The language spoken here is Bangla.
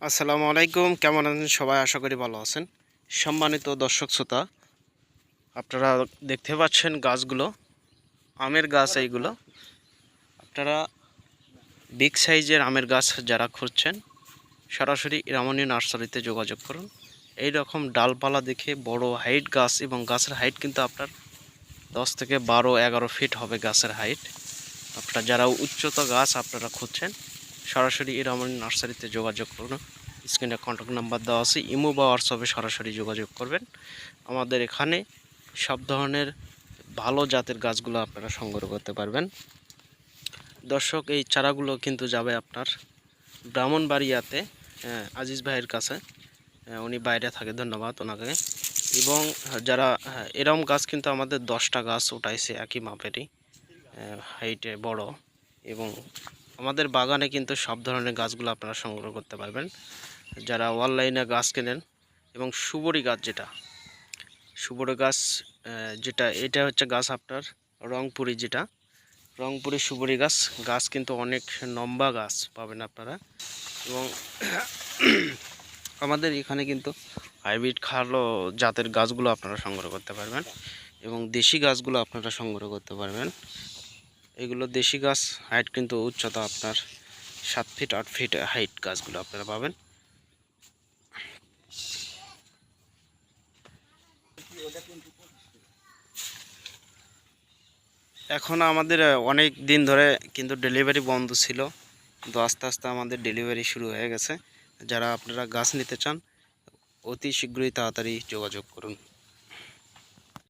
আসসালামু আলাইকুম, কেমন আছেন সবাই? আশা করি ভালো আছেন। সম্মানিত দর্শক শ্রোতা, আপনারা দেখতে পাচ্ছেন গাছগুলো আমের গাছ। এইগুলো আপনারা বিগ সাইজের আমের গাছ যারা খুঁজছেন সরাসরি রামণী নার্সারিতে যোগাযোগ করুন। এই রকম ডালপালা দেখে বড় হাইট গাছ, এবং গাছের হাইট কিন্তু আপনার 10 থেকে 12-11 ফিট হবে গাছের হাইট। আপনারা যারা উচ্চতা গাছ আপনারা খুঁজছেন সরাসরি রামণী নার্সারিতে যোগাযোগ করুন। স্ক্রিনে কন্ট্যাক্ট নাম্বার দেওয়া আছে, ইমো বা হোয়াটসঅ্যাপে সরাসরি যোগাযোগ করবেন। আমাদের এখানে সব ধরনের ভালো জাতের গাছগুলো আপনারা সংগ্রহ করতে পারবেন। দর্শক, এই চারাগুলো কিন্তু যাবে আপনার ব্রাহ্মণবাড়িয়াতে আজিজ ভাইয়ের কাছে। উনি বাইরে থাকে, ধন্যবাদ ওনাকে। এবং যারা এরম গাছ কিন্তু আমাদের 10টা গাছ উঠাইছে একই মাপেরই হাইটে বড়। এবং আমাদের বাগানে কিন্তু সব ধরনের গাছগুলো আপনারা সংগ্রহ করতে পারবেন। যারা অনলাইনে গাছ কেনেন, এবং সুবরি গাছ যেটা এটা হচ্ছে গাছ আপনার রংপুরি, যেটা রংপুরি সুবরি গাছ কিন্তু অনেক লম্বা গাছ পাবেন আপনারা। এবং আমাদের এখানে কিন্তু হাইব্রিড খালো জাতের গাছগুলো আপনারা সংগ্রহ করতে পারবেন, এবং দেশি গাছগুলো আপনারা সংগ্রহ করতে পারবেন। এগুলো দেশি গাছ, হাইট কিন্তু উচ্চতা আপনার 7 ফিট 8 ফিট হাইট গাছগুলো আপনারা পাবেন। এখন আমাদের অনেক দিন ধরে কিন্তু ডেলিভারি বন্ধ ছিল, কিন্তু আস্তে আস্তে আমাদের ডেলিভারি শুরু হয়ে গেছে। যারা আপনারা গাছ নিতে চান অতি শীঘ্রই তাড়াতাড়ি যোগাযোগ করুন।